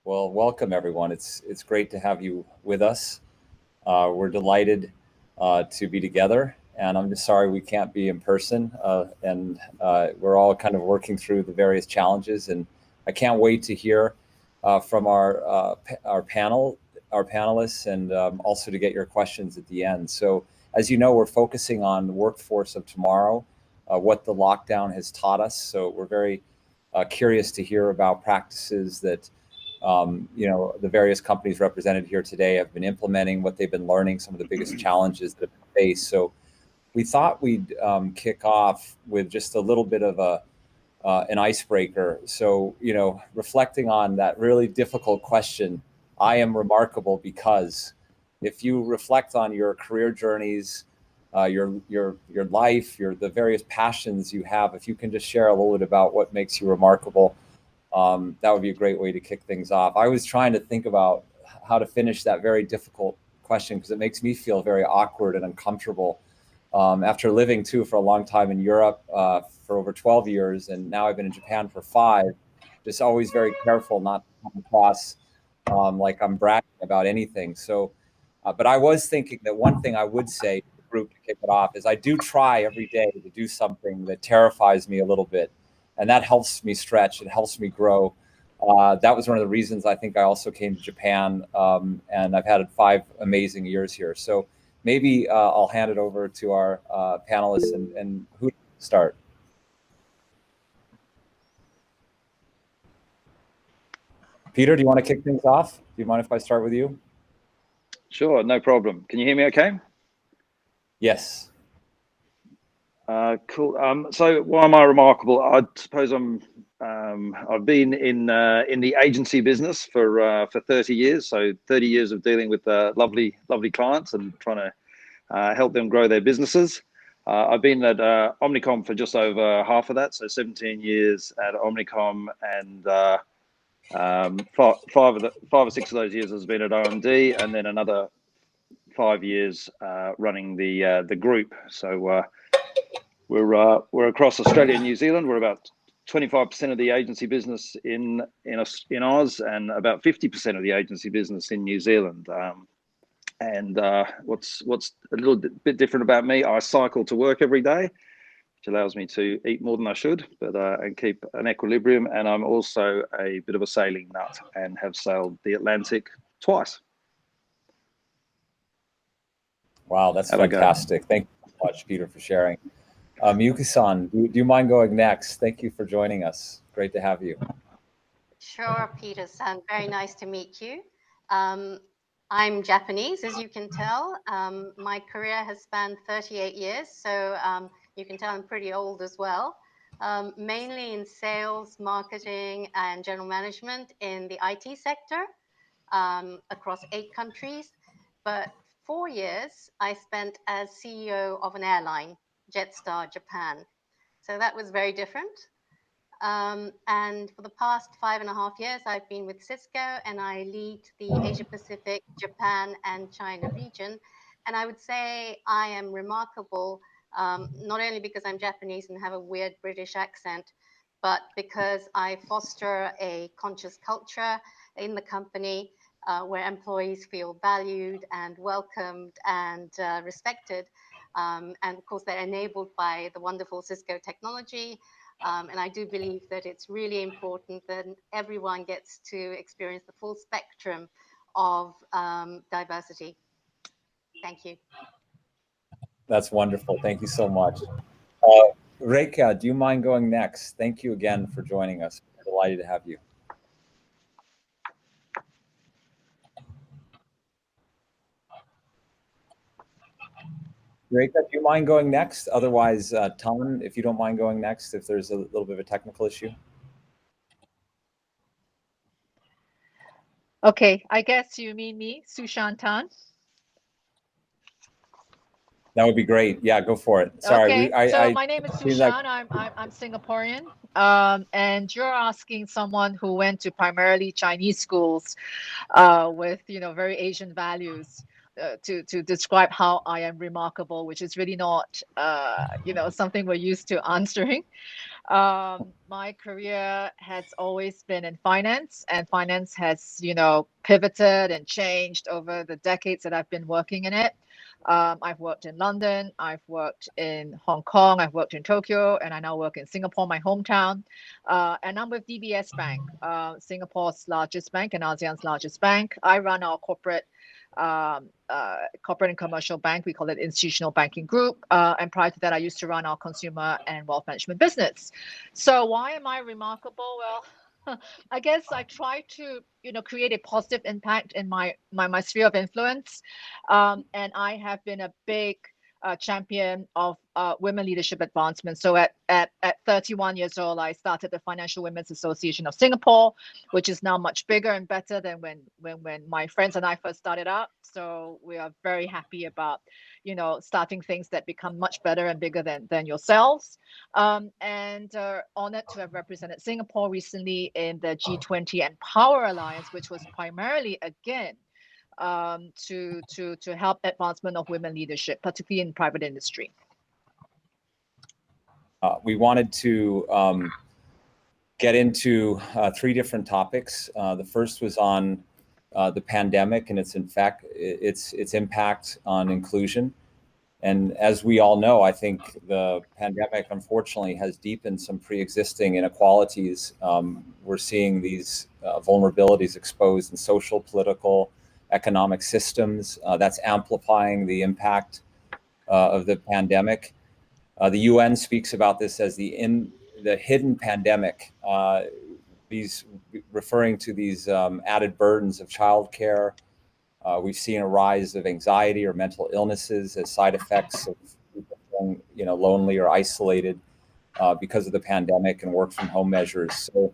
Well, welcome everyone. It's great to have you with us. We're delighted to be together, and I'm just sorry we can't be in person. And we're all kind of working through the various challenges, and I can't wait to hear from our panel, our panelists, and also to get your questions at the end. So, as you know, we're focusing on the workforce of tomorrow, what the lockdown has taught us. So, we're very curious to hear about practices that the various companies represented here today have been implementing, what they've been learning, some of the biggest challenges that they face. So we thought we'd kick off with just a little bit of an icebreaker. So, reflecting on that really difficult question, I am remarkable because if you reflect on your career journeys, your life, the various passions you have, if you can just share a little bit about what makes you remarkable, that would be a great way to kick things off. I was trying to think about how to finish that very difficult question because it makes me feel very awkward and uncomfortable. After living too for a long time in Europe for over 12 years, and now I've been in Japan for 5, just always very careful not to come across like I'm bragging about anything. So, but I was thinking that one thing I would say to the group to kick it off is I do try every day to do something that terrifies me a little bit, and that helps me stretch. It helps me grow. That was one of the reasons I think I also came to Japan, and I've had 5 amazing years here. So maybe I'll hand it over to our panelists and who to start. Peter, do you want to kick things off? Do you mind if I start with you? Sure, no problem. Can you hear me okay? Yes. Cool. So why am I remarkable? I suppose I've been in the agency business for 30 years. So 30 years of dealing with lovely clients and trying to help them grow their businesses. I've been at Omnicom for just over half of that, so 17 years at Omnicom, and 5 or 6 of those years has been at OMD, and then another 5 years running the group. So we're across Australia and New Zealand. We're about 25% of the agency business in Oz, and about 50% of the agency business in New Zealand. And what's a little bit different about me, I cycle to work every day, which allows me to eat more than I should, but and keep an equilibrium. And I'm also a bit of a sailing nut and have sailed the Atlantic twice. Wow, that's fantastic. Thank you so much, Peter, for sharing. Yuki-san, do you mind going next? Thank you for joining us. Great to have you. Sure, Peter-san. Very nice to meet you. I'm Japanese, as you can tell. My career has spanned 38 years, so you can tell I'm pretty old as well. Mainly in sales, marketing, and general management in the IT sector across 8 countries. But 4 years I spent as CEO of an airline, Jetstar Japan. So that was very different. And for the past 5.5 years, I've been with Cisco, and I lead the Asia Pacific, Japan, and China region. And I would say I am remarkable, not only because I'm Japanese and have a weird British accent, but because I foster a conscious culture in the company where employees feel valued and welcomed and respected. And of course, they're enabled by the wonderful Cisco technology. And I do believe that it's really important that everyone gets to experience the full spectrum of diversity. Thank you. That's wonderful. Thank you so much. Reka, do you mind going next? Thank you again for joining us. We're delighted to have you. Reka, do you mind going next? Otherwise, Tan, if you don't mind going next, if there's a little bit of a technical issue. Okay, I guess you mean me, Sushan Tan. That would be great. Yeah, go for it. Sorry. Okay, so my name is Sushan. I'm Singaporean, and you're asking someone who went to primarily Chinese schools with very Asian values. to describe how I am remarkable, which is really not something we're used to answering. My career has always been in finance, and finance has, pivoted and changed over the decades that I've been working in it. I've worked in London, I've worked in Hong Kong, I've worked in Tokyo, and I now work in Singapore, my hometown. And I'm with DBS Bank, Singapore's largest bank and ASEAN's largest bank. I run our corporate and commercial bank. We call it institutional banking group. And prior to that, I used to run our consumer and wealth management business. So why am I remarkable? Well, I guess I try to, create a positive impact in my sphere of influence. And I have been a big champion of women leadership advancement. So at 31 years old, I started the Financial Women's Association of Singapore, which is now much bigger and better than when my friends and I first started out. So we are very happy about, starting things that become much better and bigger than yourselves. And honored to have represented Singapore recently in the G20 Empower Alliance, which was primarily, again, to help advancement of women leadership, particularly in private industry. We wanted to get into 3 different topics. The first was on the pandemic and its impact on inclusion. And as we all know, I think the pandemic, unfortunately, has deepened some pre-existing inequalities. We're seeing these vulnerabilities exposed in social, political, economic systems. That's amplifying the impact of the pandemic. The UN speaks about this as the hidden pandemic, referring to these added burdens of childcare. We've seen a rise of anxiety or mental illnesses as side effects of people feeling, lonely or isolated because of the pandemic and work from home measures. So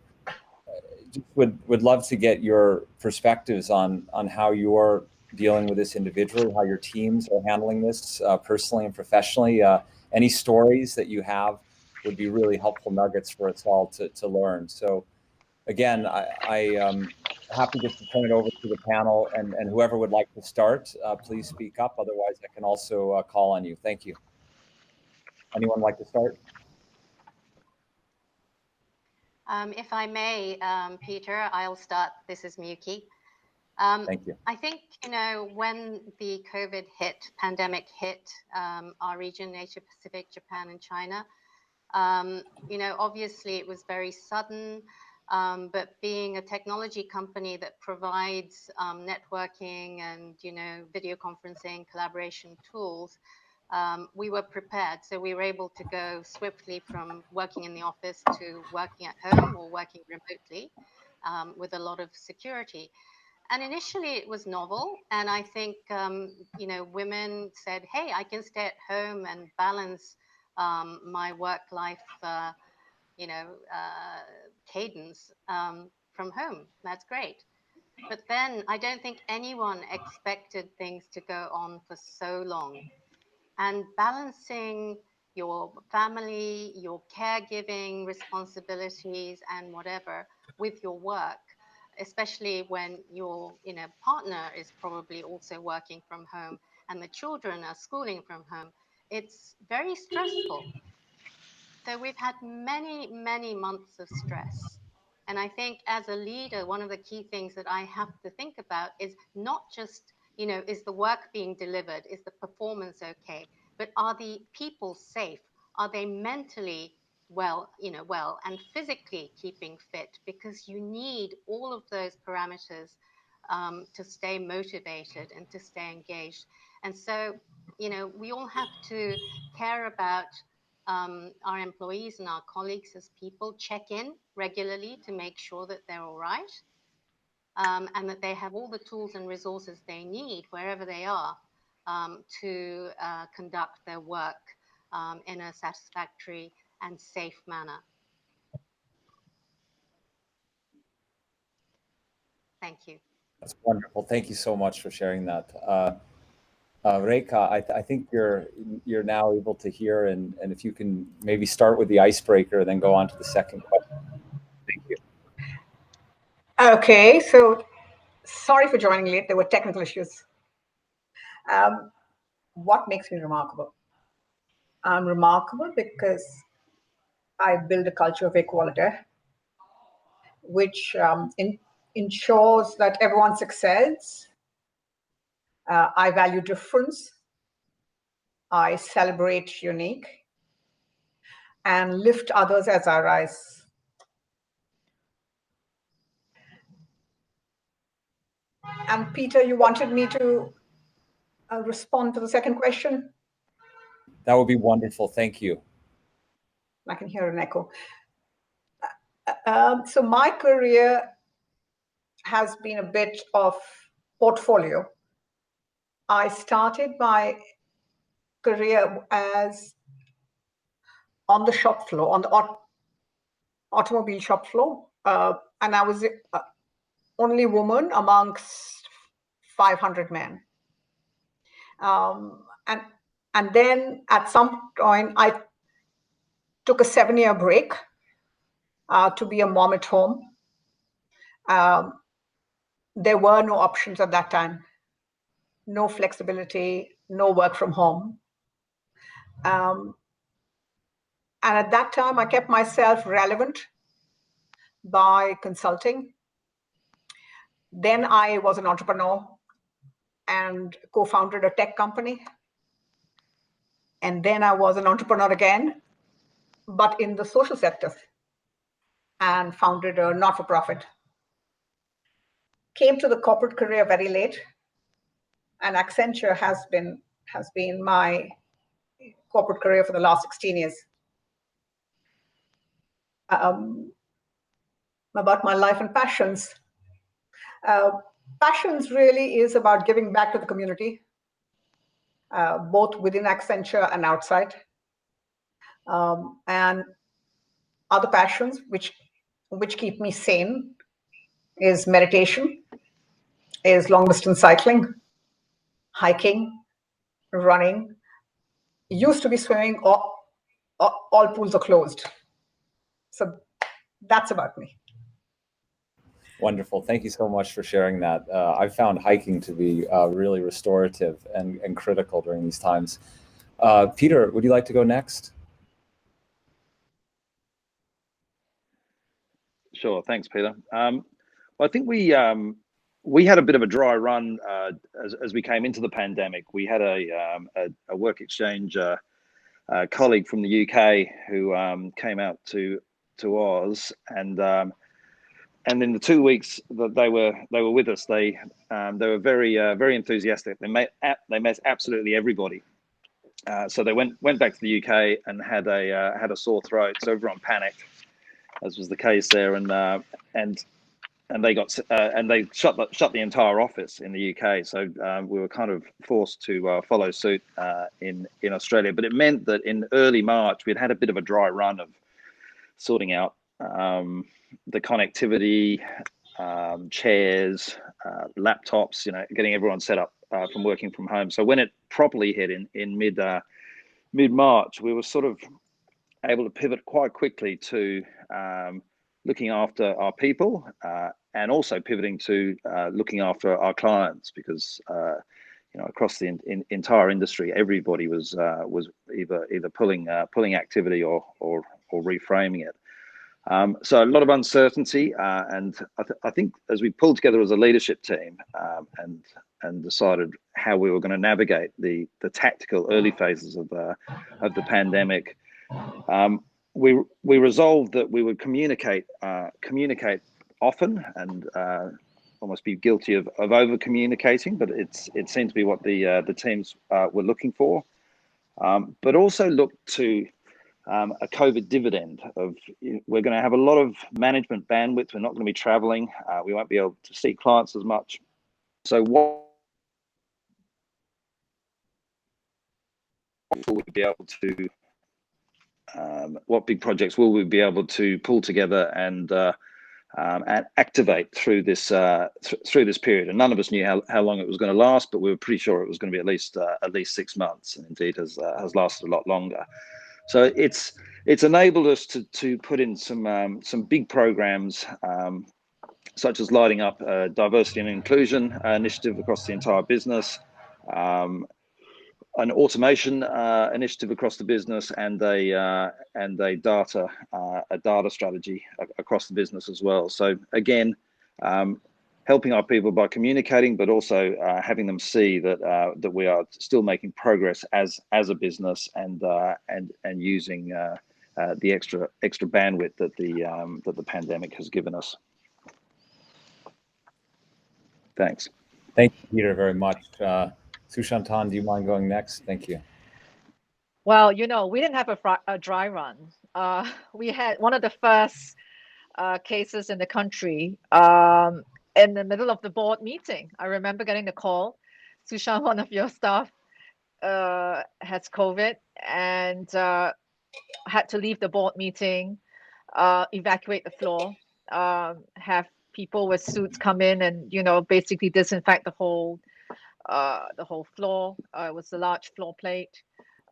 just would love to get your perspectives on how you're dealing with this individually, how your teams are handling this personally and professionally. Any stories that you have would be really helpful nuggets for us all to learn. So again, I'm happy just to turn it over to the panel, and whoever would like to start, please speak up. Otherwise, I can also call on you. Thank you. Anyone like to start? If I may, Peter, I'll start. This is Miyuki. Thank you. I think, when the COVID pandemic hit our region, Asia Pacific, Japan, and China, obviously it was very sudden, but being a technology company that provides networking and, video conferencing, collaboration tools, we were prepared. So we were able to go swiftly from working in the office to working at home or working remotely with a lot of security. And initially it was novel. And I think, women said, hey, I can stay at home and balance my work-life, cadence from home. That's great. But then I don't think anyone expected things to go on for so long. And balancing your family, your caregiving responsibilities and whatever with your work, especially when your partner is probably also working from home and the children are schooling from home, it's very stressful. So we've had many, many months of stress. And I think as a leader, one of the key things that I have to think about is not just, is the work being delivered? Is the performance okay? But are the people safe? Are they mentally well and physically keeping fit? Because you need all of those parameters to stay motivated and to stay engaged. And so, we all have to care about our employees and our colleagues as people, check in regularly to make sure that they're all right, and that they have all the tools and resources they need wherever they are to conduct their work in a satisfactory and safe manner. Thank you. That's wonderful. Thank you so much for sharing that. Rekha, I think you're now able to hear, and if you can maybe start with the icebreaker, then go on to the second question. Thank you. Okay, so sorry for joining late. There were technical issues. What makes me remarkable? I'm remarkable because I build a culture of equality, which ensures that everyone succeeds. I value difference. I celebrate unique and lift others as I rise. And Peter, you wanted me to respond to the second question? That would be wonderful. Thank you. I can hear an echo. So my career has been a bit of portfolio. I started my career as on the shop floor, on the automobile shop floor, and I was only woman amongst 500 men. And then at some point, I took a 7-year break to be a mom at home. There were no options at that time, no flexibility, no work from home. And at that time, I kept myself relevant by consulting. Then I was an entrepreneur and co-founded a tech company. And then I was an entrepreneur again, but in the social sector, and founded a not-for-profit. Came to the corporate career very late, and Accenture has been my corporate career for the last 16 years. About my life and passions. Passions really is about giving back to the community, both within Accenture and outside. And other passions which keep me sane is meditation, is long distance cycling, hiking, running. Used to be swimming, all pools are closed. So that's about me. Wonderful. Thank you so much for sharing that. I've found hiking to be really restorative and critical during these times. Peter, would you like to go next? Sure. Thanks, Peter. Well, I think we had a bit of a dry run as we came into the pandemic. We had a work exchange colleague from the UK who came out to Oz, and in the 2 weeks that they were with us, they were very enthusiastic. They met absolutely everybody. So they went back to the UK and had a sore throat. So everyone panicked, as was the case there, and they got and they shut the entire office in the UK. So we were kind of forced to follow suit in Australia. But it meant that in early March we'd had a bit of a dry run of sorting out the connectivity, chairs, laptops, getting everyone set up from working from home. So when it properly hit in mid-March, we were sort of able to pivot quite quickly to looking after our people and also pivoting to looking after our clients, because across the entire industry, everybody was either pulling activity or reframing it. So a lot of uncertainty, and I think as we pulled together as a leadership team and decided how we were going to navigate the tactical early phases of the pandemic, we resolved that we would communicate often and almost be guilty of over communicating, but it seemed to be what the teams were looking for, but also look to a COVID dividend of, we're going to have a lot of management bandwidth. We're not going to be traveling. We won't be able to see clients as much. So what will we be able to, what big projects will we be able to pull together and activate through this period? And none of us knew how long it was going to last, but we were pretty sure it was going to be at least 6 months, and indeed has lasted a lot longer. So it's enabled us to put in some big programs, such as lighting up a diversity and inclusion initiative across the entire business, an automation initiative across the business, and a data strategy across the business as well. So again, helping our people by communicating, but also having them see that we are still making progress as a business, and using the extra bandwidth that the pandemic has given us. Thanks. Thank you, Peter, very much. Sushantan, do you mind going next? Thank you. Well, we didn't have a dry run. We had one of the first cases in the country in the middle of the board meeting. I remember getting the call, Sushan, one of your staff has COVID and had to leave the board meeting, evacuate the floor, have people with suits come in and basically disinfect the whole floor. It was a large floor plate,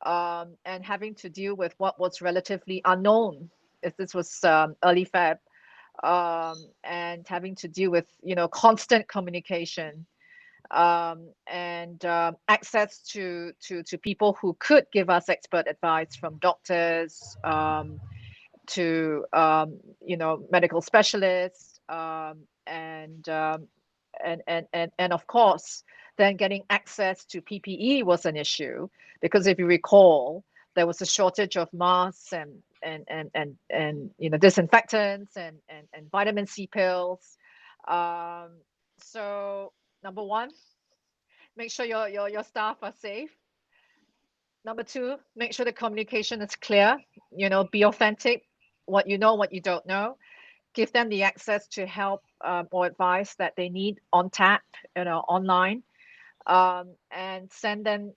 and having to deal with what was relatively unknown. If this was early Feb, and having to deal with constant communication, and access to people who could give us expert advice, from doctors to medical specialists, and of course, then getting access to PPE was an issue, because if you recall, there was a shortage of masks and disinfectants and vitamin C pills. So number one, make sure your staff are safe. Number two, make sure the communication is clear. Be authentic. What you know, what you don't know. Give them the access to help or advice that they need on tap, online, and send them,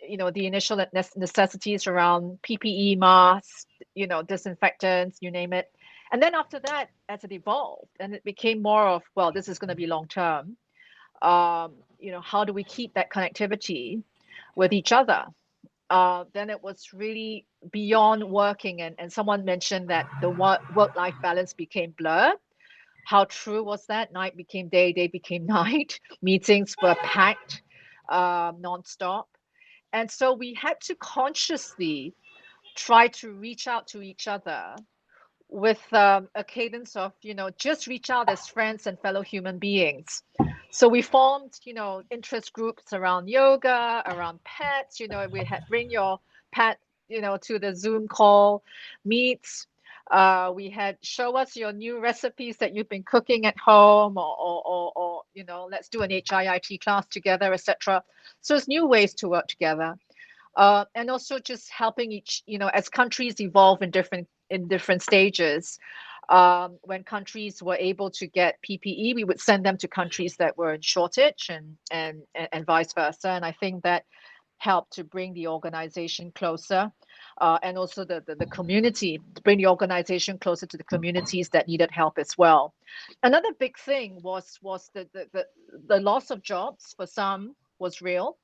the initial necessities around PPE, masks, disinfectants, you name it. And then after that, as it evolved, and it became more of, well, this is going to be long term. How do we keep that connectivity with each other? Then it was really beyond working, and someone mentioned that the work-life balance became blurred. How true was that? Night became day, day became night. Meetings were packed nonstop. And so we had to consciously try to reach out to each other with a cadence of, just reach out as friends and fellow human beings. So we formed, interest groups around yoga, around pets. We had bring your pet, to the Zoom call meets. We had show us your new recipes that you've been cooking at home, or let's do an HIIT class together, etc. So it's new ways to work together, and also just helping each, as countries evolve in different stages. When countries were able to get PPE, we would send them to countries that were in shortage, and vice versa. And I think that helped to bring the organization closer, and also the community, to bring the organization closer to the communities that needed help as well. Another big thing was the loss of jobs for some was real,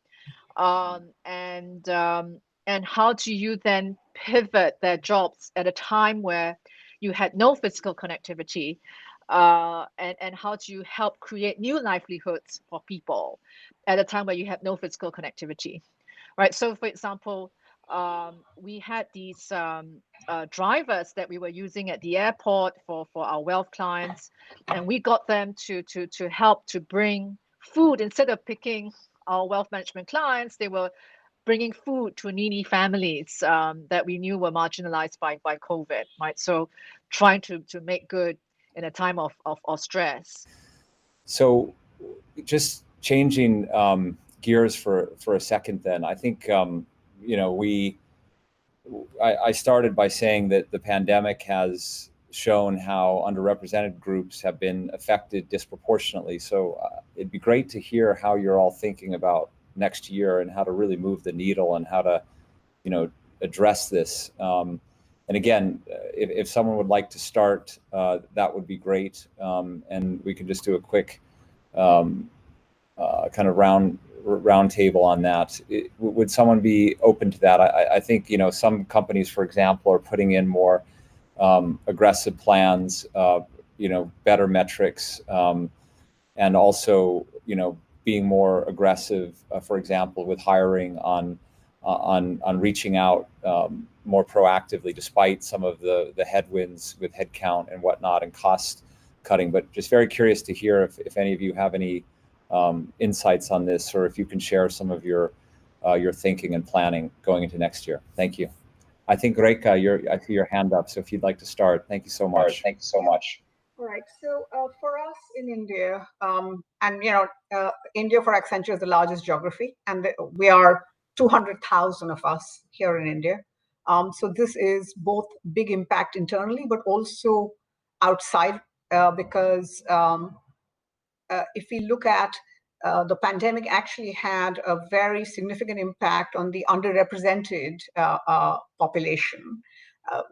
and how do you then pivot their jobs at a time where you had no physical connectivity, and how do you help create new livelihoods for people at a time where you have no physical connectivity, right? So for example, we had these drivers that we were using at the airport for our wealth clients, and we got them to help to bring food. Instead of picking our wealth management clients, they were bringing food to needy families that we knew were marginalized by COVID, right? So trying to make good in a time of stress. So just changing gears for a second then, I think, I started by saying that the pandemic has shown how underrepresented groups have been affected disproportionately. So it'd be great to hear how you're all thinking about next year and how to really move the needle and how to, address this. And again, if someone would like to start, that would be great. And we can just do a quick kind of round table on that. Would someone be open to that? I think, some companies, for example, are putting in more aggressive plans, better metrics, and also, being more aggressive, for example, with hiring on reaching out more proactively, despite some of the headwinds with headcount and whatnot and cost cutting. But just very curious to hear if any of you have any insights on this, or if you can share some of your thinking and planning going into next year. Thank you. I think Reka, I see your hand up. So if you'd like to start, thank you so much. Thank you so much. All right. So for us in India, and India for Accenture is the largest geography, and we are 200,000 of us here in India. So this is both big impact internally, but also outside, because if we look at the pandemic actually had a very significant impact on the underrepresented population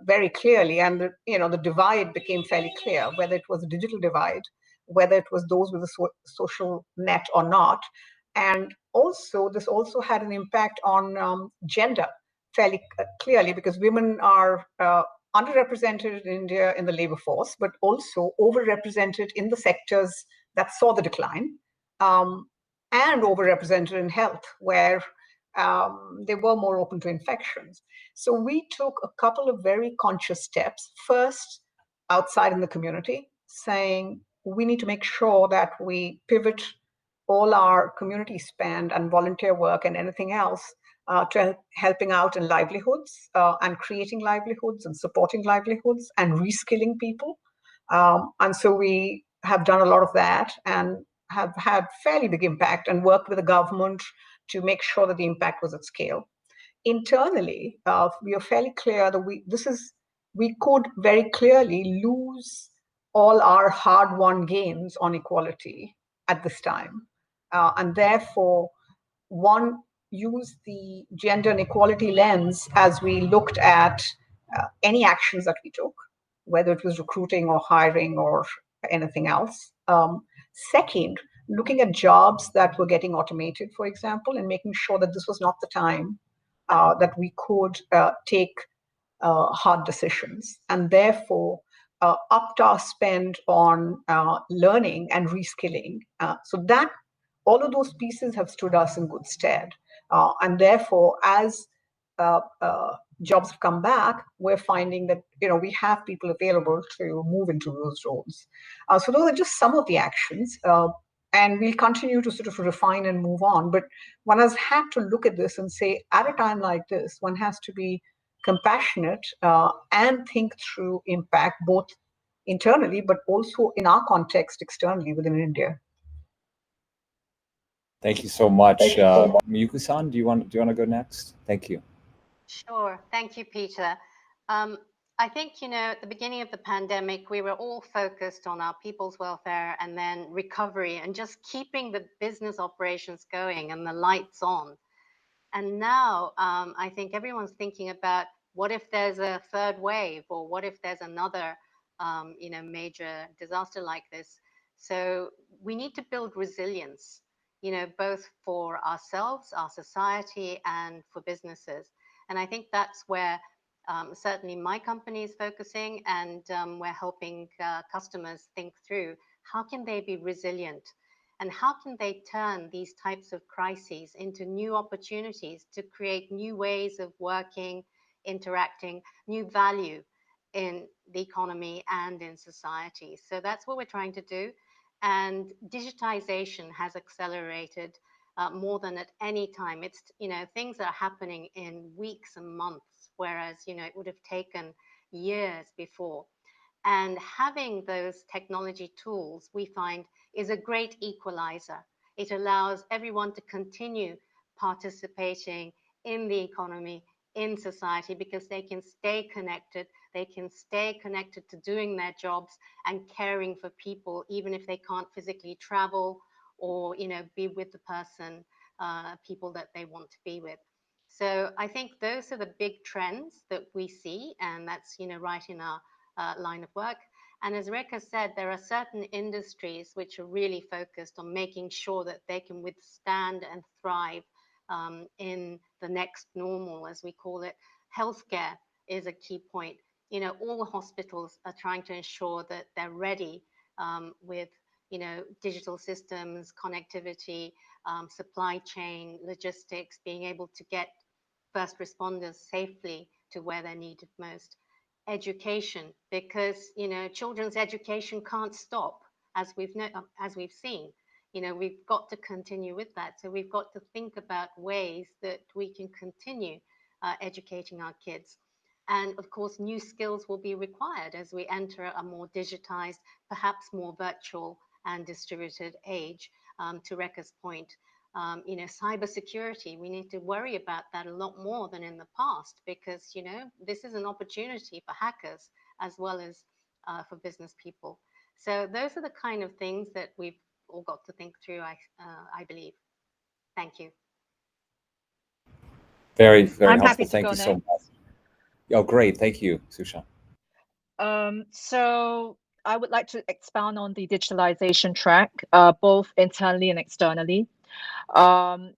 very clearly, and the divide became fairly clear, whether it was a digital divide, whether it was those with a social net or not. And also, this also had an impact on gender fairly clearly, because women are underrepresented in India in the labor force, but also overrepresented in the sectors that saw the decline, and overrepresented in health, where they were more open to infections. So we took a couple of very conscious steps. First, outside in the community, saying we need to make sure that we pivot all our community spend and volunteer work and anything else to helping out in livelihoods and creating livelihoods and supporting livelihoods and reskilling people. And so we have done a lot of that and have had fairly big impact and worked with the government to make sure that the impact was at scale. Internally, we are fairly clear that we could very clearly lose all our hard-won gains on equality at this time. And therefore, one, use the gender and equality lens as we looked at any actions that we took, whether it was recruiting or hiring or anything else. Second, looking at jobs that were getting automated, for example, and making sure that this was not the time that we could take hard decisions, and therefore upped our spend on learning and reskilling. So that all of those pieces have stood us in good stead. And therefore, as jobs have come back, we're finding that we have people available to move into those roles. So those are just some of the actions, and we'll continue to sort of refine and move on. But one has had to look at this and say, at a time like this, one has to be compassionate and think through impact both internally, but also in our context externally within India. Thank you so much. Miyuko-san, do you want to go next? Thank you. Sure. Thank you, Peter. I think, at the beginning of the pandemic, we were all focused on our people's welfare and then recovery and just keeping the business operations going and the lights on. And now I think everyone's thinking about what if there's a third wave, or what if there's another major disaster like this. So we need to build resilience, both for ourselves, our society, and for businesses. And I think that's where certainly my company is focusing, and we're helping customers think through how can they be resilient, and how can they turn these types of crises into new opportunities to create new ways of working, interacting, new value in the economy and in society. So that's what we're trying to do. And digitization has accelerated more than at any time. It's, things are happening in weeks and months, whereas, it would have taken years before. And having those technology tools, we find, is a great equalizer. It allows everyone to continue participating in the economy, in society, because they can stay connected. They can stay connected to doing their jobs and caring for people, even if they can't physically travel or, be with the people that they want to be with. So I think those are the big trends that we see, and that's, right in our line of work. And as Reka said, there are certain industries which are really focused on making sure that they can withstand and thrive in the next normal, as we call it. Healthcare is a key point. All the hospitals are trying to ensure that they're ready with digital systems, connectivity, supply chain, logistics, being able to get first responders safely to where they're needed most. Education, because children's education can't stop, as we've seen. We've got to continue with that. So we've got to think about ways that we can continue educating our kids. And of course, new skills will be required as we enter a more digitized, perhaps more virtual and distributed age. To Rekha's point, cybersecurity, we need to worry about that a lot more than in the past, because, this is an opportunity for hackers as well as for business people. So those are the kind of things that we've all got to think through, I believe. Thank you. Very, very I'm happy helpful. to Thank go you so next. much. Oh, great. Thank you, Sushan. So I would like to expound on the digitalization track, both internally and externally. In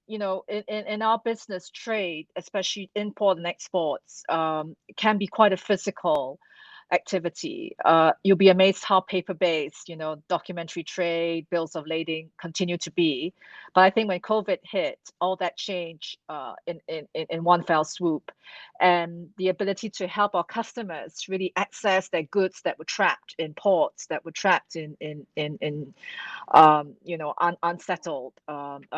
our business, trade, especially import and exports, can be quite a physical activity. You'll be amazed how paper-based, documentary trade, bills of lading continue to be. But I think when COVID hit, all that changed in one fell swoop, and the ability to help our customers really access their goods that were trapped in ports, that were trapped in unsettled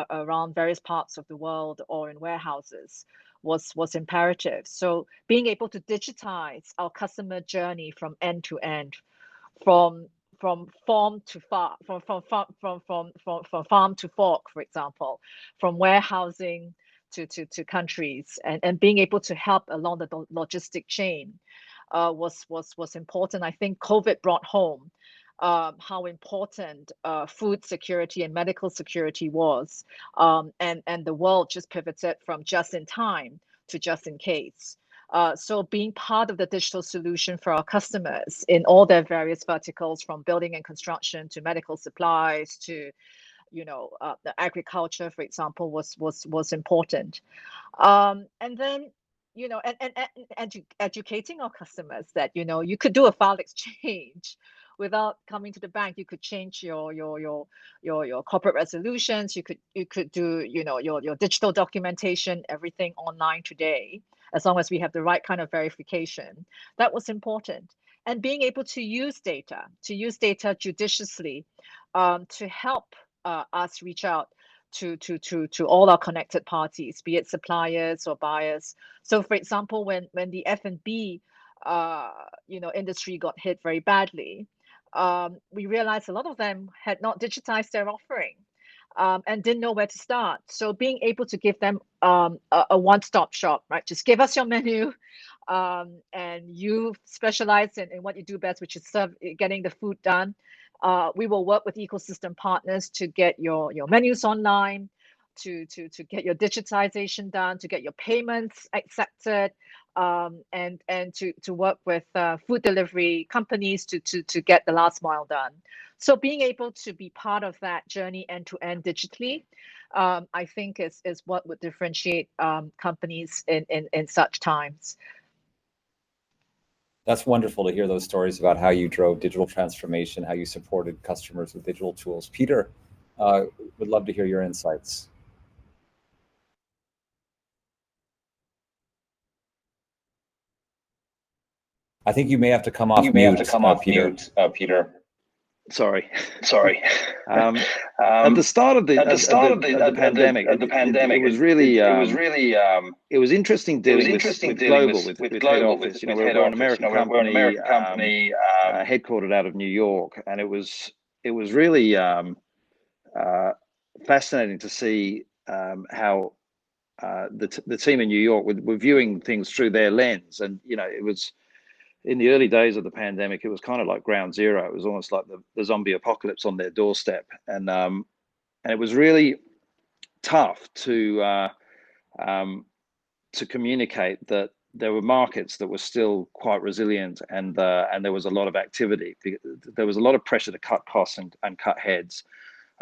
around various parts of the world or in warehouses was imperative. So being able to digitize our customer journey from end to end, from farm to farm, from farm to fork, for example, from warehousing to countries, and being able to help along the logistic chain was important. I think COVID brought home how important food security and medical security was, and the world just pivoted from just in time to just in case. So being part of the digital solution for our customers in all their various verticals, from building and construction to medical supplies to the agriculture, for example, was important. And then and educating our customers that you could do a file exchange without coming to the bank. You could change your corporate resolutions. You could do your digital documentation, everything online today, as long as we have the right kind of verification. That was important. And being able to use data judiciously, to help us reach out to all our connected parties, be it suppliers or buyers. So, for example, when the F&B industry got hit very badly, we realized a lot of them had not digitized their offering, and didn't know where to start. So being able to give them a one-stop shop, right? Just give us your menu, and you specialize in what you do best, which is getting the food done. We will work with ecosystem partners to get your menus online, to get your digitization done, to get your payments accepted, and to work with food delivery companies to get the last mile done. So being able to be part of that journey end to end digitally, I think is what would differentiate companies in such times. That's wonderful to hear those stories about how you drove digital transformation, how you supported customers with digital tools. Peter, would love to hear your insights. I think you may have to come off mute, Peter. Sorry. At the start of the pandemic, it was really it was interesting dealing with global, with head office. We're an American company, headquartered out of New York, and it was really fascinating to see how the team in New York were viewing things through their lens. And it was, in the early days of the pandemic, it was kind of like ground zero. It was almost like the zombie apocalypse on their doorstep, and it was really tough to communicate that there were markets that were still quite resilient, and there was a lot of activity. There was a lot of pressure to cut costs and cut heads.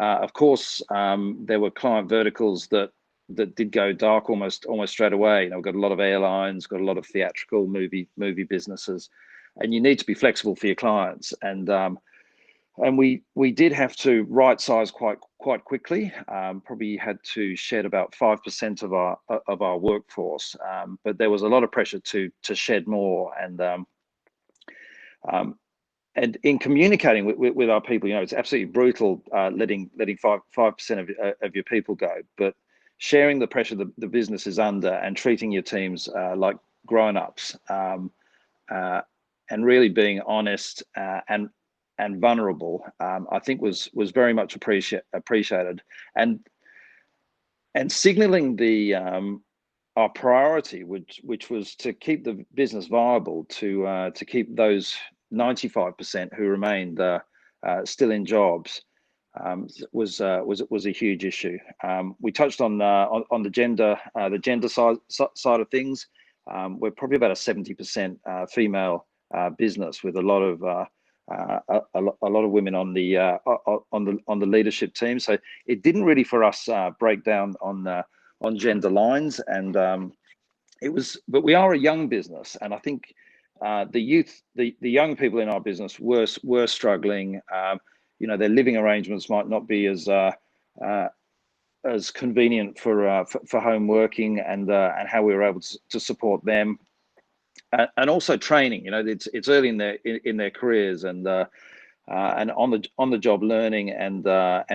Of course, there were client verticals that did go dark almost straight away. We've got a lot of airlines, got a lot of theatrical movie businesses, and you need to be flexible for your clients. And And we did have to right size quite quickly. Probably had to shed about 5% of our workforce, but there was a lot of pressure to shed more. And in communicating with our people, it's absolutely brutal letting 5% of your people go. But sharing the pressure the business is under and treating your teams like grown-ups, and really being honest and vulnerable, I think was very much appreciated, and signaling our priority, which was to keep the business viable, to keep those 95% who remained still in jobs, was a huge issue. We touched on the gender side of things. We're probably about a 70% female business, with a lot of women on the leadership team. So it didn't really for us break down on gender lines, and but we are a young business, and I think the young people in our business were struggling. Their living arrangements might not be as convenient for home working, and how we were able to support them, and also training. It's early in their careers, and on the job learning, and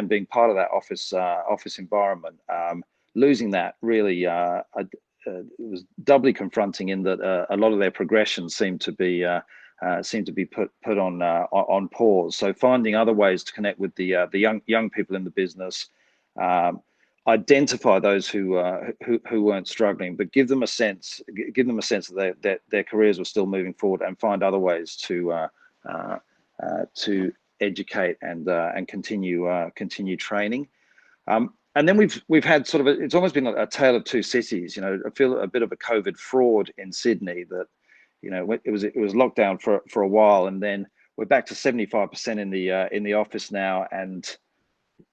being part of that office environment. Losing that really it was doubly confronting, in that a lot of their progression seemed to be put on pause. So finding other ways to connect with the young people in the business, identify those who weren't struggling, but give them a sense that their careers were still moving forward, and find other ways to educate and continue training. And then we've had sort of it's almost been a tale of two cities. I feel a bit of a COVID fraud in Sydney, that it was locked down for a while, and then we're back to 75% in the office now, and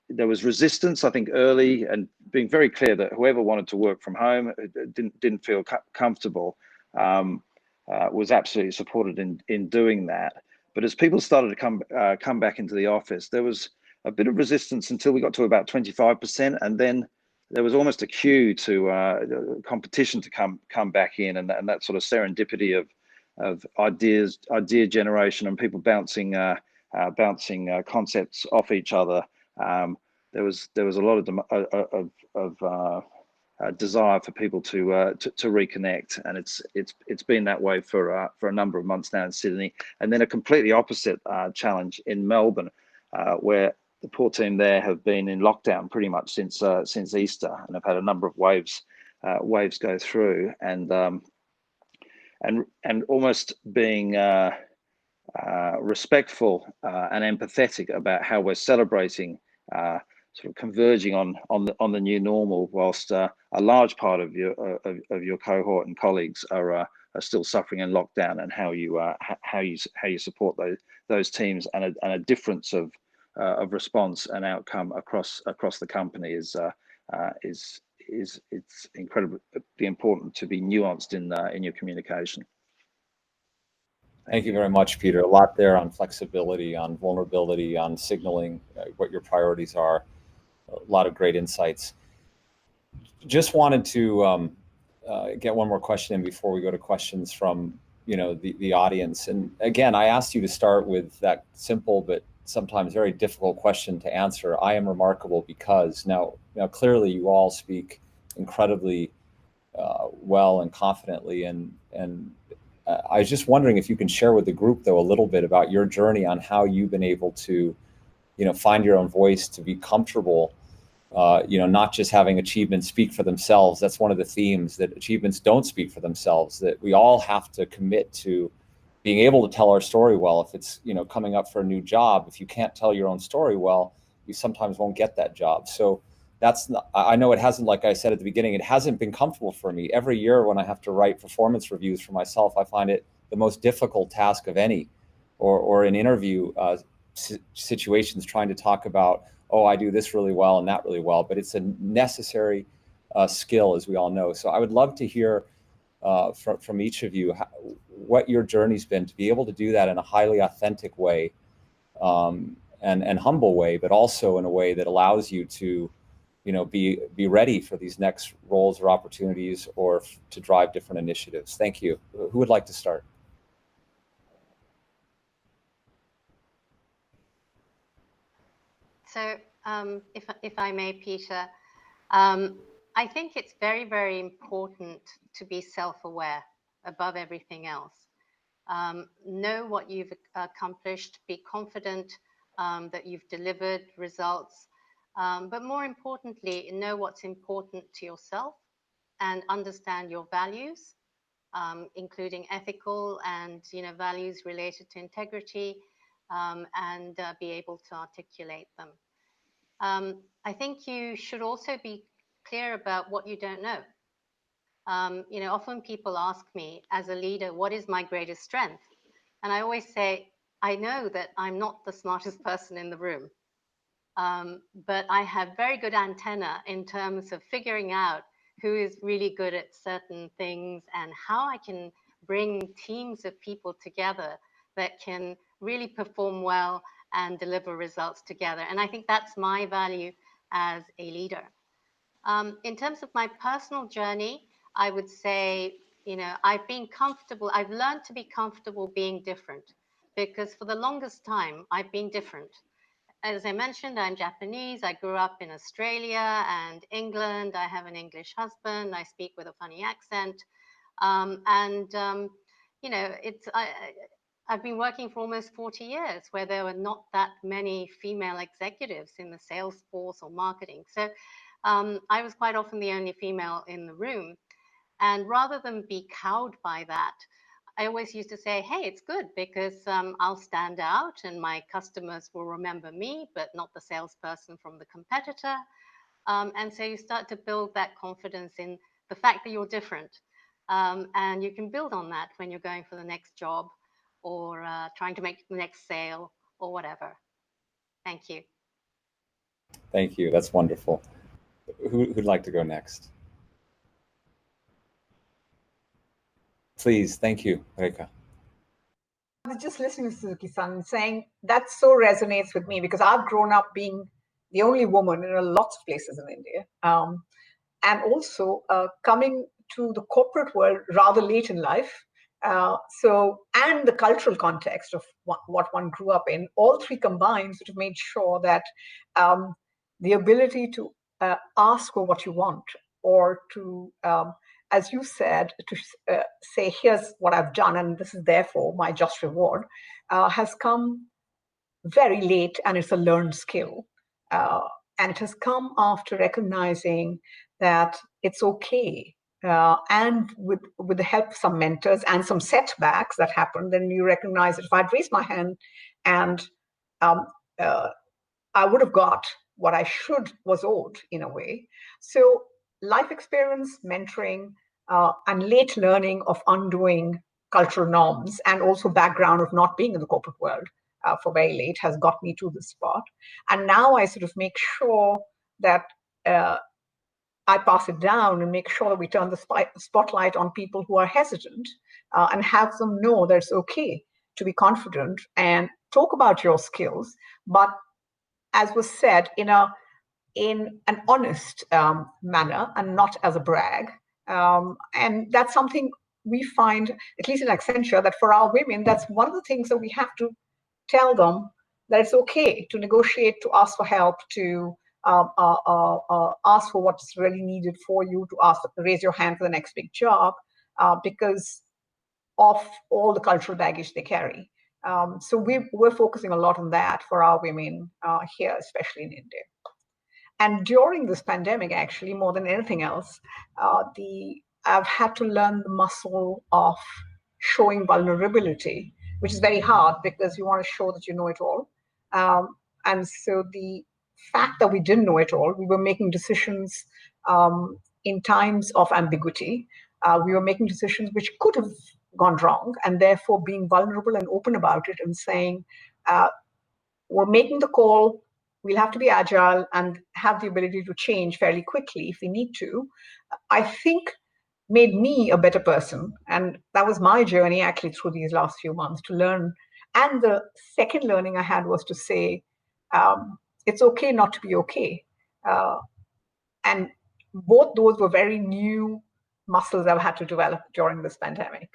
there was resistance, I think, early, and being very clear that whoever wanted to work from home, didn't feel comfortable, was absolutely supported in doing that. But as people started to come back into the office, there was a bit of resistance until we got to about 25%, and then there was almost a queue to competition to come back in, and that sort of serendipity of idea generation, and people bouncing concepts off each other. There was a lot of desire for people to reconnect, and it's been that way for a number of months now in Sydney. And then a completely opposite challenge in Melbourne, where the poor team there have been in lockdown pretty much since Easter, and have had a number of waves go through, and almost being respectful and empathetic about how we're celebrating, sort of converging on the new normal, whilst a large part of your cohort and colleagues are still suffering in lockdown, and how you support those teams, and a difference of response and outcome across the company is it's incredibly important to be nuanced in your communication. Thank you very much, Peter. A lot there on flexibility, on vulnerability, on signaling what your priorities are. A lot of great insights. Just wanted to get one more question in before we go to questions from the audience. And again, I asked you to start with that simple but sometimes very difficult question to answer. I am remarkable because now clearly you all speak incredibly well and confidently, and I was just wondering if you can share with the group, though, a little bit about your journey on how you've been able to, find your own voice, to be comfortable, not just having achievements speak for themselves. That's one of the themes, that achievements don't speak for themselves, that we all have to commit to being able to tell our story well. If it's, coming up for a new job, if you can't tell your own story well, you sometimes won't get that job. So that's not, I know it hasn't, like I said at the beginning, it hasn't been comfortable for me. Every year when I have to write performance reviews for myself, I find it the most difficult task of any, or in interview situations, trying to talk about, oh, I do this really well and that really well, but it's a necessary skill, as we all know. So I would love to hear from each of you what your journey's been to be able to do that in a highly authentic way, and humble way, but also in a way that allows you to, be ready for these next roles or opportunities, or to drive different initiatives. Thank you. Who would like to start? So if I may, Peter, I think it's very, very important to be self-aware above everything else. Know what you've accomplished, be confident that you've delivered results, but more importantly, know what's important to yourself and understand your values, including ethical and values related to integrity, and be able to articulate them. I think you should also be clear about what you don't know. Often people ask me as a leader, what is my greatest strength? And I always say, I know that I'm not the smartest person in the room, but I have very good antenna in terms of figuring out who is really good at certain things and how I can bring teams of people together that can really perform well and deliver results together. And I think that's my value as a leader. In terms of my personal journey, I would say, I've learned to be comfortable being different, because for the longest time, I've been different. As I mentioned, I'm Japanese. I grew up in Australia and England. I have an English husband. I speak with a funny accent. I've been working for almost 40 years where there were not that many female executives in the sales force or marketing. So I was quite often the only female in the room. And rather than be cowed by that, I always used to say, hey, it's good because I'll stand out and my customers will remember me, but not the salesperson from the competitor. And so you start to build that confidence in the fact that you're different. And you can build on that when you're going for the next job or trying to make the next sale or whatever. Thank you. Thank you. That's wonderful. Who'd like to go next? Please. Thank you, Rekha. I was just listening to Suzuki-san saying that so resonates with me because I've grown up being the only woman in lots of places in India. And also coming to the corporate world rather late in life. And the cultural context of what one grew up in, all three combined sort of made sure that the ability to ask for what you want, or to, as you said, to say, here's what I've done and this is therefore my just reward, has come very late, and it's a learned skill. And it has come after recognizing that it's okay. And with the help of some mentors and some setbacks that happened, then you recognize that if I'd raised my hand and I would have got what I was owed in a way. So life experience, mentoring, and late learning of undoing cultural norms, and also background of not being in the corporate world for very late, has got me to this spot. And now I sort of make sure that I pass it down and make sure that we turn the spotlight on people who are hesitant, and have them know that it's okay to be confident and talk about your skills, but as was said, in an honest manner and not as a brag. And that's something we find, at least in Accenture, that for our women, that's one of the things that we have to tell them, that it's okay to negotiate, to ask for help, to ask for what's really needed for you, to raise your hand for the next big job, because of all the cultural baggage they carry. So we're focusing a lot on that for our women here, especially in India. And during this pandemic, actually, more than anything else, I've had to learn the muscle of showing vulnerability, which is very hard because you want to show that you know it all. And so the fact that we didn't know it all, we were making decisions in times of ambiguity. We were making decisions which could have gone wrong, and therefore being vulnerable and open about it and saying, we're making the call, we'll have to be agile and have the ability to change fairly quickly if we need to, I think made me a better person. And that was my journey actually through these last few months, to learn. And the second learning I had was to say, It's okay not to be okay. And both those were very new muscles I've had to develop during this pandemic.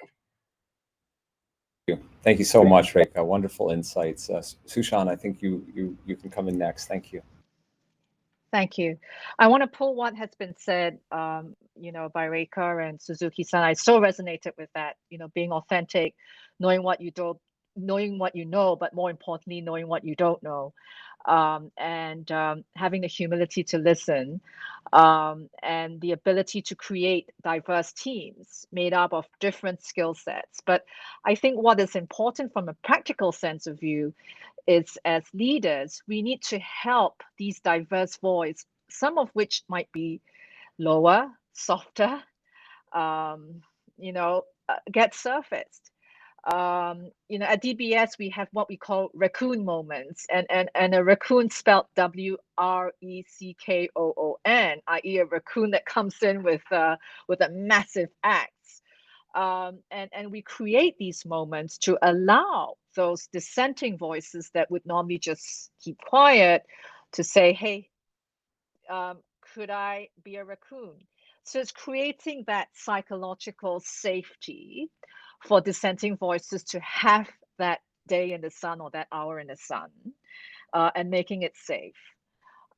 Thank you so much, Rekha. Wonderful insights. Sushan, I think you can come in next. Thank you. Thank you. I want to pull what has been said, by Rekha and Suzuki-san. I so resonated with that, being authentic, knowing what you know, but more importantly, knowing what you don't know, and having the humility to listen, and the ability to create diverse teams made up of different skill sets. But I think what is important from a practical sense of view is, as leaders, we need to help these diverse voices, some of which might be lower, softer, get surfaced. At DBS, we have what we call raccoon moments, and a raccoon spelled WRECKOON, i.e. a raccoon that comes in with a massive axe. And we create these moments to allow those dissenting voices that would normally just keep quiet to say, hey, could I be a raccoon? So it's creating that psychological safety for dissenting voices to have that day in the sun or that hour in the sun, and making it safe.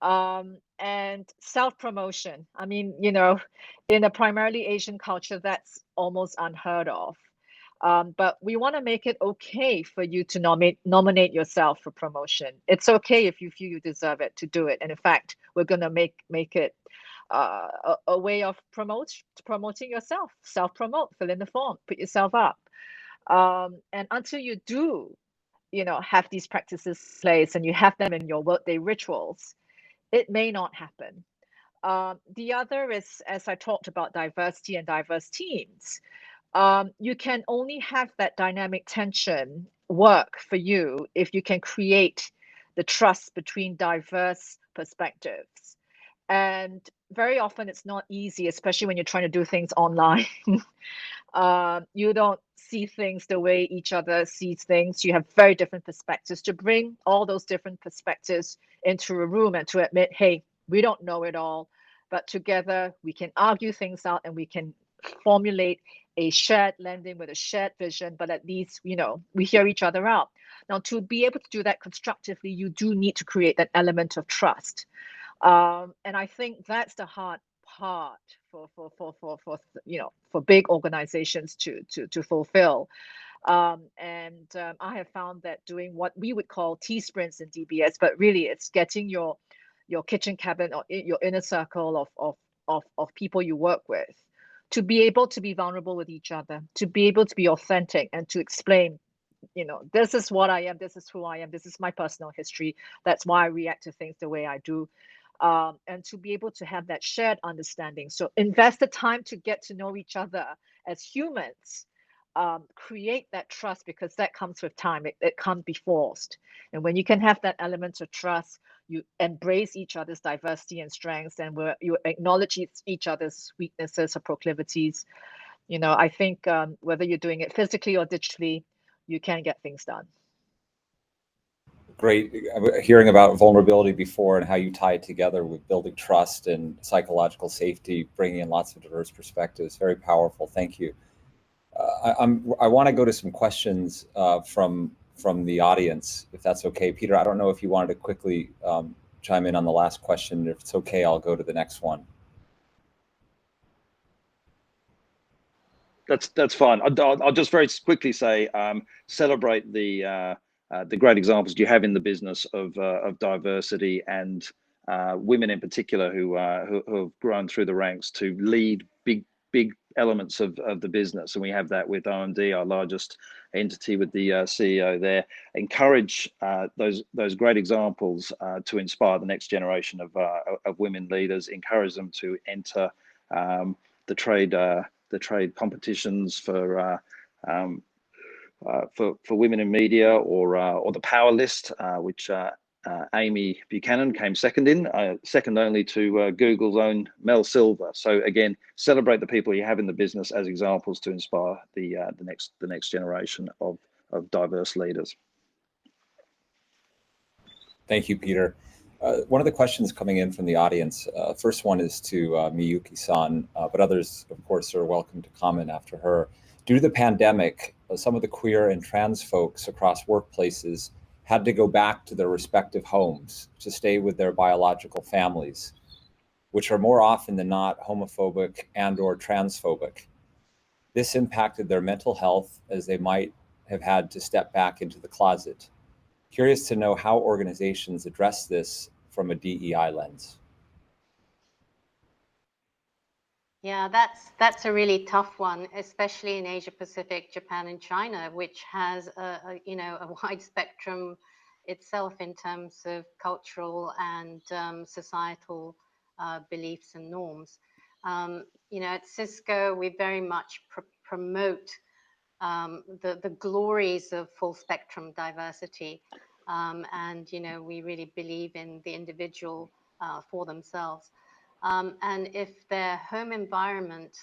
And self-promotion. I mean, in a primarily Asian culture, that's almost unheard of. But we want to make it okay for you to nominate yourself for promotion. It's okay if you feel you deserve it to do it. And in fact, we're going to make it a way of promoting yourself. Self-promote, fill in the form, put yourself up. And until you do, have these practices in place and you have them in your workday rituals, it may not happen. The other is, as I talked about diversity and diverse teams, you can only have that dynamic tension work for you if you can create the trust between diverse perspectives. And very often it's not easy, especially when you're trying to do things online. You don't see things the way each other sees things. You have very different perspectives. To bring all those different perspectives into a room and to admit, hey, we don't know it all, but together we can argue things out and we can formulate a shared landing with a shared vision, but at least, we hear each other out. Now, to be able to do that constructively, you do need to create that element of trust. And I think that's the hard part for big organizations to fulfill. And I have found that doing what we would call T-sprints in DBS, but really it's getting your kitchen cabinet or your inner circle of people you work with to be able to be vulnerable with each other, to be able to be authentic and to explain, this is what I am, this is who I am, this is my personal history, that's why I react to things the way I do. And to be able to have that shared understanding. So invest the time to get to know each other as humans, create that trust, because that comes with time. It can't be forced. And when you can have that element of trust, you embrace each other's diversity and strengths, and you acknowledge each other's weaknesses or proclivities. I think whether you're doing it physically or digitally, you can get things done. Great hearing about vulnerability before and how you tie it together with building trust and psychological safety, bringing in lots of diverse perspectives. Very powerful. Thank you. I want to go to some questions from the audience, if that's okay. Peter, I don't know if you wanted to quickly chime in on the last question. If it's okay, I'll go to the next one. That's fine. I'll just very quickly say, celebrate the great examples you have in the business of diversity and women in particular who have grown through the ranks to lead big elements of the business. And we have that with OMD, our largest entity, with the CEO there. Encourage those great examples to inspire the next generation of women leaders. Encourage them to enter the trade competitions for women in media, or the Power List, which Amy Buchanan came second only to Google's own Mel Silver. So again, celebrate the people you have in the business as examples to inspire the next generation of diverse leaders. Thank you, Peter. One of the questions coming in from the audience, first one is to Miyuki-san, but others, of course, are welcome to comment after her. Due to the pandemic, some of the queer and trans folks across workplaces had to go back to their respective homes to stay with their biological families, which are more often than not homophobic and or transphobic. This impacted their mental health as they might have had to step back into the closet. Curious to know how organizations address this from a DEI lens. Yeah, that's a really tough one, especially in Asia Pacific, Japan, and China, which has a wide spectrum itself in terms of cultural and societal beliefs and norms. At Cisco, we very much promote the glories of full spectrum diversity, and we really believe in the individual for themselves. And if their home environment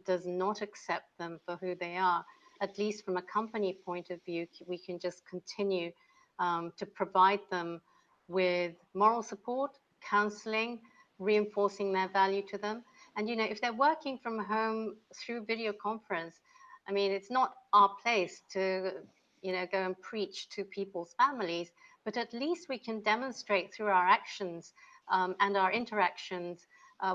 does not accept them for who they are, at least from a company point of view, we can just continue to provide them with moral support, counseling, reinforcing their value to them. And, if they're working from home through video conference, I mean, it's not our place to, go and preach to people's families, but at least we can demonstrate through our actions and our interactions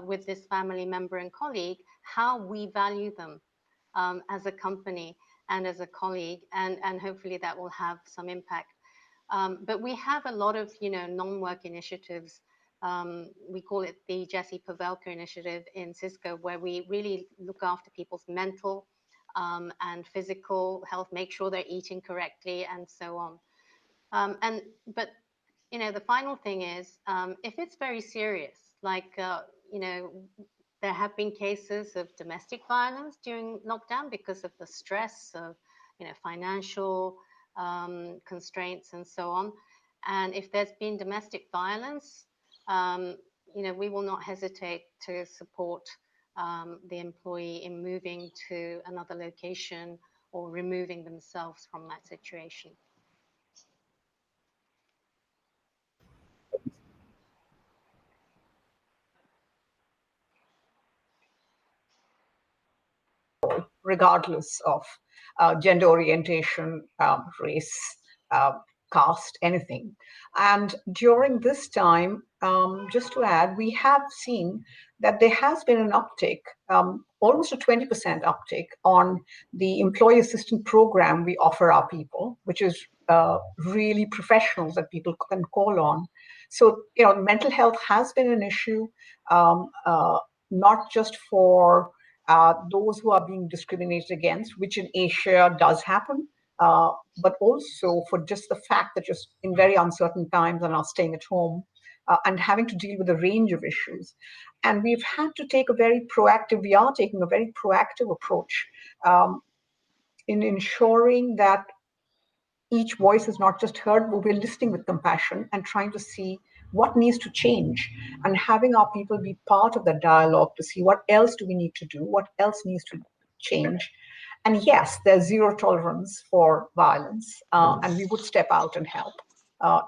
with this family member and colleague how we value them as a company and as a colleague, and hopefully that will have some impact. But we have a lot of, non-work initiatives. We call it the Jesse Pavelka Initiative in Cisco, where we really look after people's mental and physical health, make sure they're eating correctly, and so on. But the final thing is, if it's very serious, like, there have been cases of domestic violence during lockdown because of the stress of, financial constraints and so on. And if there's been domestic violence, we will not hesitate to support the employee in moving to another location or removing themselves from that situation. Regardless of gender orientation, race, caste, anything. And during this time, just to add, we have seen that there has been an uptick, almost a 20% uptick on the employee assistance program we offer our people, which is really professionals that people can call on. So, mental health has been an issue, not just for those who are being discriminated against, which in Asia does happen, but also for just the fact that you're in very uncertain times and are staying at home and having to deal with a range of issues. And we are taking a very proactive approach in ensuring that each voice is not just heard, but we're listening with compassion and trying to see what needs to change, and having our people be part of the dialogue to see what else do we need to do, what else needs to change. And yes, there's zero tolerance for violence, and we would step out and help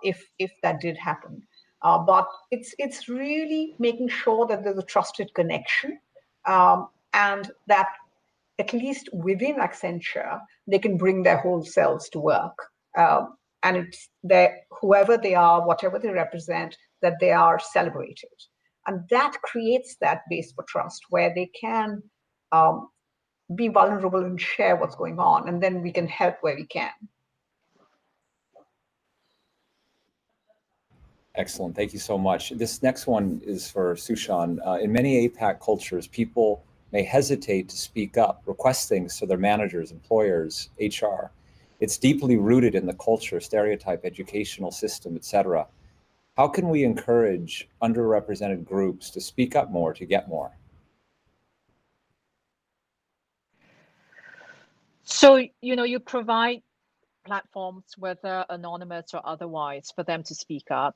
if that did happen. But it's really making sure that there's a trusted connection, and that at least within Accenture, they can bring their whole selves to work. And it's whoever they are, whatever they represent, that they are celebrated. And that creates that base for trust where they can be vulnerable and share what's going on. And then we can help where we can. Excellent. Thank you so much. This next one is for Sushan. In many APAC cultures, people may hesitate to speak up, request things to their managers, employers, HR. It's deeply rooted in the culture, stereotype, educational system, etc. How can we encourage underrepresented groups to speak up more, to get more? So, you provide platforms, whether anonymous or otherwise, for them to speak up.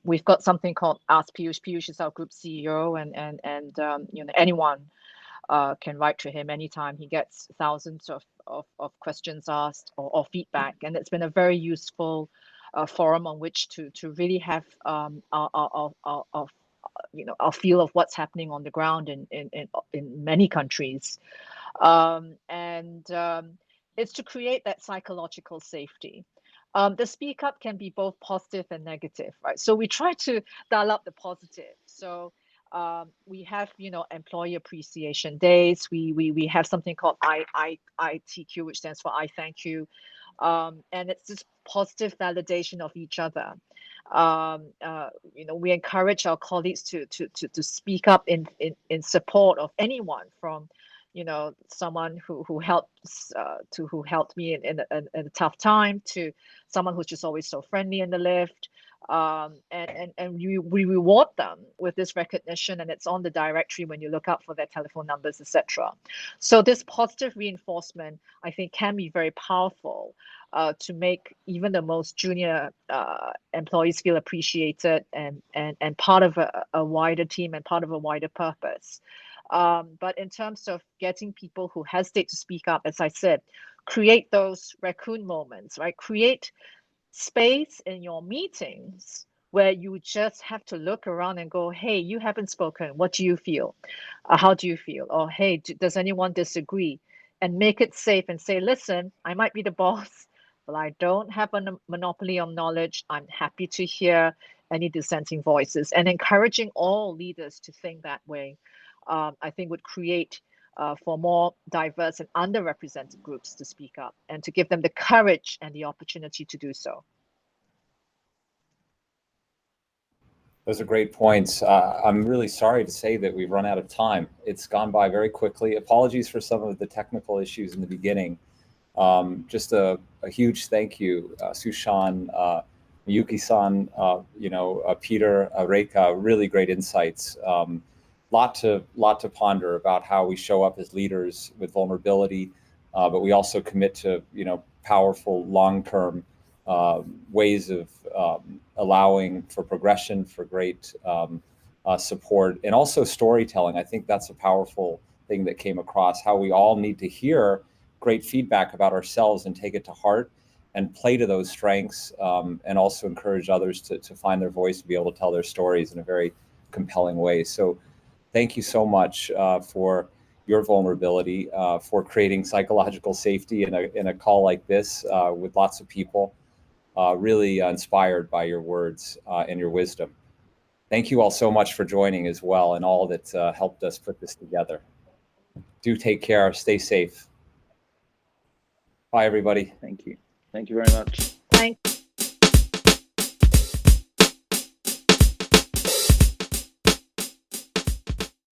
We've got something called Ask Piyush. Piyush is our group CEO, and anyone can write to him anytime. He gets thousands of questions asked or feedback, and it's been a very useful forum on which to really have our feel of what's happening on the ground in many countries, it's to create that psychological safety. The speak up can be both positive and negative, right? So we try to dial up the positive. So we have, employee appreciation days. We have something called ITQ, which stands for I thank you, and it's this positive validation of each other. We encourage our colleagues to speak up in support of anyone, from someone who helped me in a tough time, to someone who's just always so friendly in the lift, and we reward them with this recognition, and it's on the directory when you look up for their telephone numbers, etc. So this positive reinforcement, I think, can be very powerful to make even the most junior employees feel appreciated and part of a wider team and part of a wider purpose. But in terms of getting people who hesitate to speak up, as I said, create those raccoon moments, right? Create space in your meetings where you just have to look around and go, hey, you haven't spoken. What do you feel? How do you feel? Or, hey, does anyone disagree? And make it safe and say, listen, I might be the boss, but I don't have a monopoly on knowledge. I'm happy to hear any dissenting voices. And encouraging all leaders to think that way, I think would create for more diverse and underrepresented groups to speak up and to give them the courage and the opportunity to do so. Those are great points. I'm really sorry to say that we've run out of time. It's gone by very quickly. Apologies for some of the technical issues in the beginning. Just a huge thank you, Sushan, Miyuki-san, Peter, Reika, really great insights. Lot to ponder about how we show up as leaders with vulnerability, but we also commit to powerful long-term ways of allowing for progression, for great support, and also storytelling. I think that's a powerful thing that came across, how we all need to hear great feedback about ourselves and take it to heart and play to those strengths, and also encourage others to find their voice, to be able to tell their stories in a very compelling way. So thank you so much for your vulnerability, for creating psychological safety in a call like this with lots of people. Really inspired by your words and your wisdom. Thank you all so much for joining as well, and all that helped us put this together. Do take care. Stay safe. Bye, everybody. Thank you. Thank you very much. Thank